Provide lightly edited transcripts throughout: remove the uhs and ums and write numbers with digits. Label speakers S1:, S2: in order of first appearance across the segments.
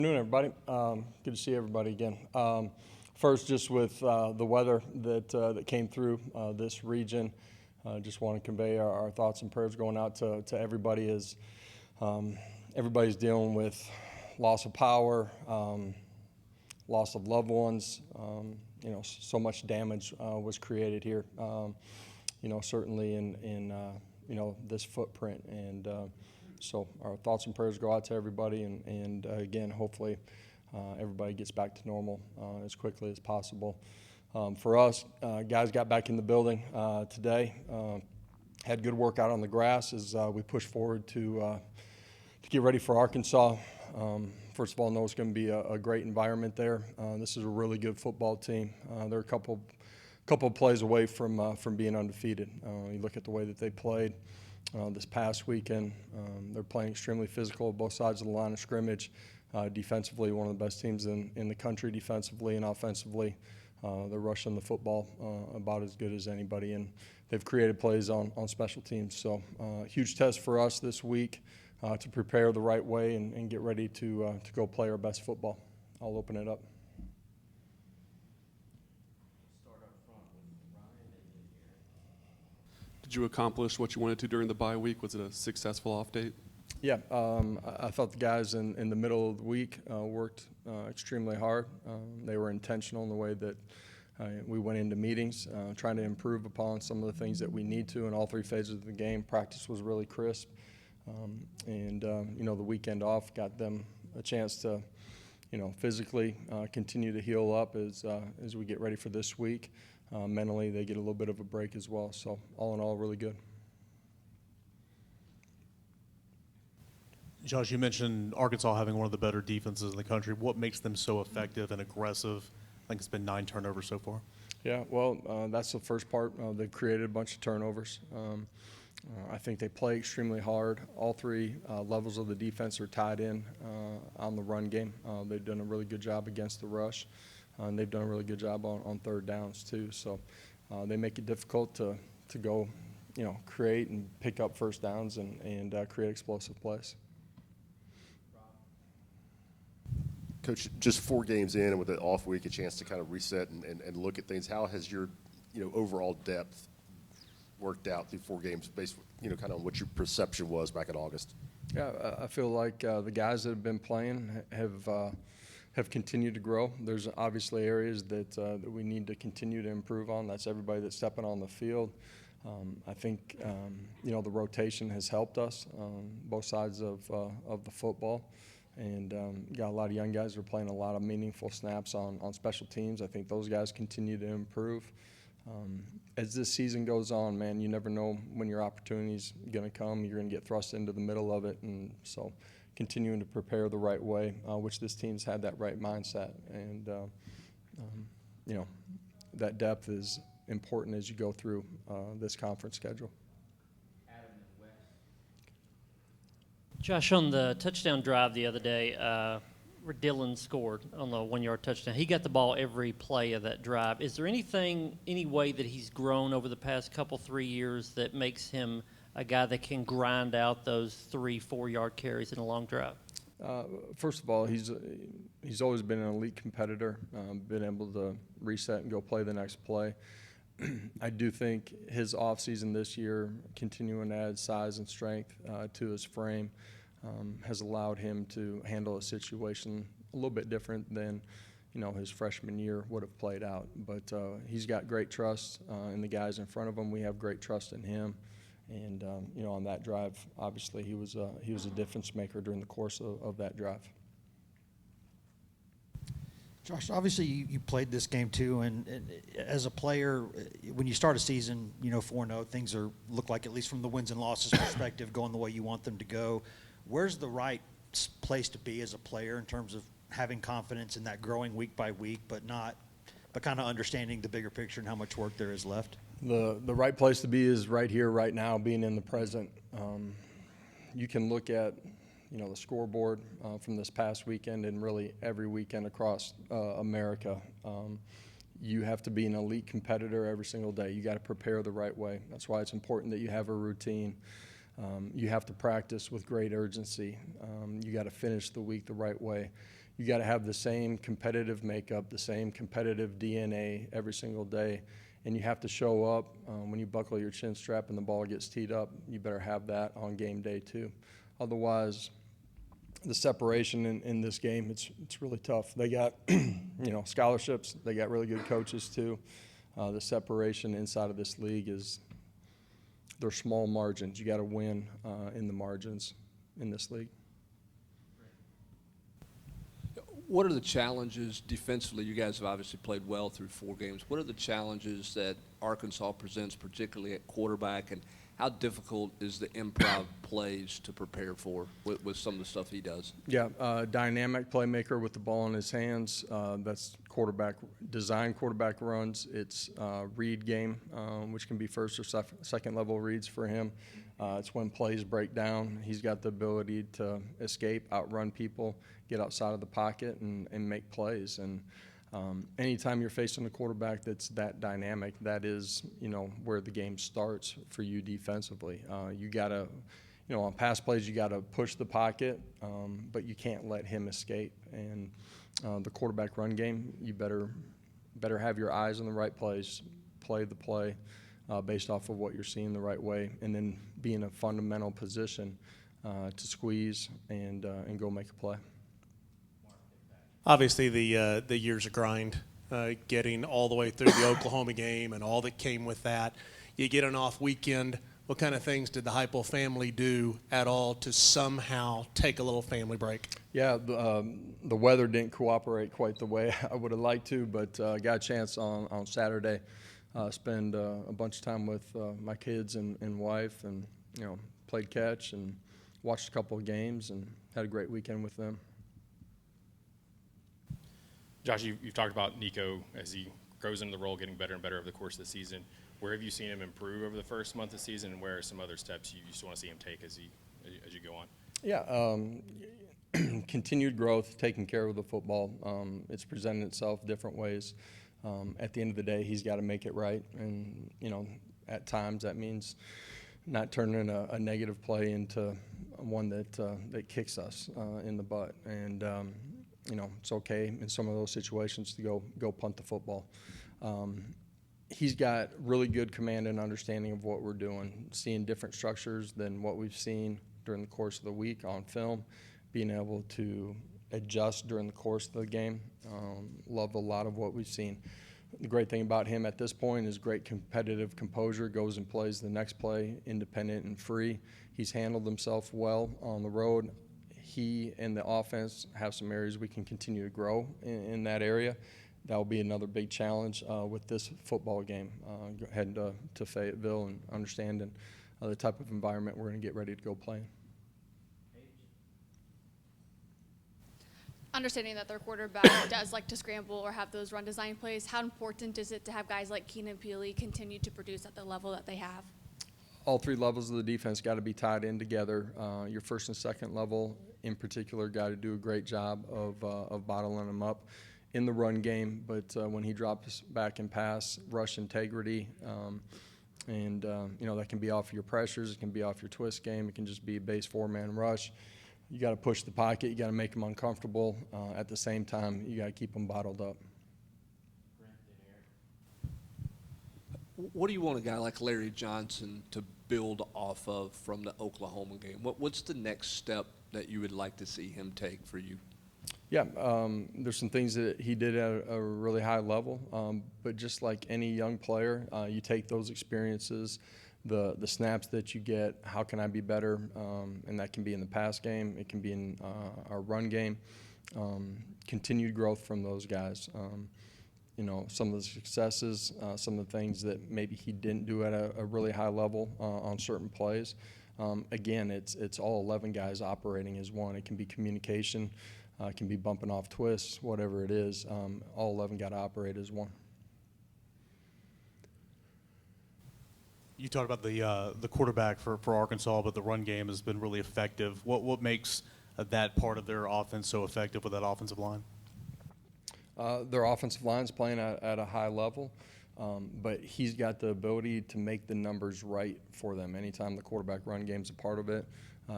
S1: Good afternoon, everybody. Good to see everybody again. First, just with the weather that came through this region, just want to convey our thoughts and prayers going out to everybody as everybody's dealing with loss of power, loss of loved ones. So much damage was created here. Certainly in this footprint, and so our thoughts and prayers go out to everybody, and again, hopefully everybody gets back to normal as quickly as possible. For us, guys got back in the building today, had good workout on the grass as we push forward to get ready for Arkansas. First of all, I know it's going to be a great environment there. This is a really good football team. They're a couple of plays away from being undefeated. You look at the way that they played this past weekend. They're playing extremely physical, both sides of the line of scrimmage. Defensively, one of the best teams in the country defensively and offensively. They're rushing the football about as good as anybody, and they've created plays on special teams. So huge test for us this week to prepare the right way and get ready to go play our best football. I'll open it up.
S2: Did you accomplish what you wanted to during the bye week? Was it a successful off date?
S1: Yeah, I thought the guys in the middle of the week worked extremely hard. They were intentional in the way that we went into meetings, trying to improve upon some of the things that we need to in all three phases of the game. Practice was really crisp, and the weekend off got them a chance to, physically continue to heal up as we get ready for this week. Mentally, they get a little bit of a break as well. So all in all, really good.
S3: Josh, you mentioned Arkansas having one of the better defenses in the country. What makes them so effective and aggressive? I think it's been 9 turnovers so far.
S1: Yeah, well, that's the first part. They've created a bunch of turnovers. I think they play extremely hard. All three levels of the defense are tied in on the run game. They've done a really good job against the rush. And they've done a really good job on third downs too. So they make it difficult to go, create and pick up first downs and create explosive plays.
S4: Coach, just 4 games in and with an off week, a chance to kind of reset and look at things. How has your overall depth worked out through 4 games based kind of on what your perception was back in August?
S1: Yeah, I feel like the guys that have been playing have continued to grow. There's obviously areas that we need to continue to improve on. That's everybody that's stepping on the field. I think the rotation has helped us on both sides of the football, and got a lot of young guys who are playing a lot of meaningful snaps on special teams. I think those guys continue to improve. As this season goes on, man, you never know when your opportunity's going to come. You're going to get thrust into the middle of it, and so continuing to prepare the right way, which this team's had that right mindset. And, that depth is important as you go through this conference schedule.
S5: Josh, on the touchdown drive the other day, where Dylan scored on the 1-yard touchdown, he got the ball every play of that drive. Is there any way that he's grown over the past 3 years that makes him a guy that can grind out those 3-4 yard carries in a long drive?
S1: First of all, he's always been an elite competitor, been able to reset and go play the next play. I do think his offseason this year, continuing to add size and strength to his frame, has allowed him to handle a situation a little bit different than his freshman year would have played out. But he's got great trust in the guys in front of him. We have great trust in him. And on that drive, obviously he was a difference maker during the course of that drive.
S6: Josh, obviously you played this game too, and as a player, when you start a season, 4-0, things look like, at least from the wins and losses perspective, going the way you want them to go. Where's the right place to be as a player in terms of having confidence in that growing week by week, but kind of understanding the bigger picture and how much work there is left?
S1: The right place to be is right here, right now, being in the present. You can look at the scoreboard from this past weekend and really every weekend across America. You have to be an elite competitor every single day. You got to prepare the right way. That's why it's important that you have a routine. You have to practice with great urgency. You got to finish the week the right way. you got to have the same competitive makeup, the same competitive DNA every single day. And you have to show up when you buckle your chin strap and the ball gets teed up. You better have that on game day too. Otherwise, the separation in this game, it's really tough. They got scholarships. They got really good coaches too. The separation inside of this league they're small margins. You got to win in the margins in this league.
S7: What are the challenges defensively? You guys have obviously played well through 4 games. What are the challenges that Arkansas presents, particularly at quarterback, and how difficult is the improv plays to prepare for with some of the stuff he does?
S1: Yeah, dynamic playmaker with the ball in his hands. That's design quarterback runs. It's read game, which can be first or second level reads for him. It's when plays break down. He's got the ability to escape, outrun people, get outside of the pocket, and make plays. And anytime you're facing a quarterback that's that dynamic, that is, where the game starts for you defensively. You got to, on pass plays, you got to push the pocket, but you can't let him escape. And the quarterback run game, you better have your eyes in the right place, play the play based off of what you're seeing the right way, and then be in a fundamental position to squeeze and go make a play.
S8: Obviously, the year's a grind, getting all the way through the Oklahoma game and all that came with that. You get an off weekend. What kind of things did the Heupel family do at all to somehow take a little family break?
S1: Yeah, the weather didn't cooperate quite the way I would have liked to, but got a chance on Saturday, spend a bunch of time with my kids and wife, and played catch and watched a couple of games and had a great weekend with them.
S9: Josh, you've talked about Nico as he grows into the role, getting better and better over the course of the season. Where have you seen him improve over the first month of the season, and where are some other steps you still want to see him take as you go on?
S1: Yeah, continued growth, taking care of the football. It's presented itself different ways. At the end of the day, he's got to make it right, and at times that means not turning a negative play into one that kicks us in the butt. And it's okay in some of those situations to go punt the football. He's got really good command and understanding of what we're doing, seeing different structures than what we've seen during the course of the week on film, being able to adjust during the course of the game. Love a lot of what we've seen. The great thing about him at this point is great competitive composure, goes and plays the next play, independent and free. He's handled himself well on the road. He and the offense have some areas we can continue to grow in that area. That will be another big challenge with this football game, heading to Fayetteville and understanding the type of environment we're going to get ready to go play in.
S10: Understanding that their quarterback does like to scramble or have those run design plays, how important is it to have guys like Keenan Peely continue to produce at the level that they have?
S1: All 3 levels of the defense got to be tied in together. Your first and second level in particular got to do a great job of bottling them up in the run game, but when he drops back and pass, rush integrity, and that can be off your pressures, it can be off your twist game, it can just be a base 4-man rush. You got to push the pocket, you got to make them uncomfortable. At the same time, you got to keep them bottled up.
S7: What do you want a guy like Larry Johnson to build off of from the Oklahoma game? What's the next step that you would like to see him take for you?
S1: Yeah, there's some things that he did at a really high level, but just like any young player, you take those experiences, the snaps that you get, how can I be better, and that can be in the pass game, it can be in our run game, continued growth from those guys. Some of the successes, some of the things that maybe he didn't do at a really high level on certain plays. Again, it's all 11 guys operating as one. It can be communication. It can be bumping off twists, whatever it is. All 11 got to operate as one.
S3: You talked about the quarterback for Arkansas, but the run game has been really effective. What makes that part of their offense so effective with that offensive line?
S1: Their offensive line's playing at a high level, but he's got the ability to make the numbers right for them. Anytime the quarterback run game's a part of it,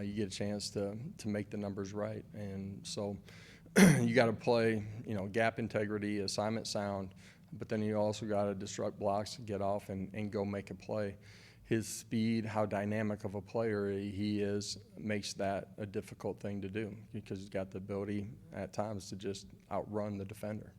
S1: you get a chance to make the numbers right. And so you got to play, gap integrity, assignment sound, but then you also got to disrupt blocks, get off, and go make a play. His speed, how dynamic of a player he is, makes that a difficult thing to do because he's got the ability at times to just outrun the defender.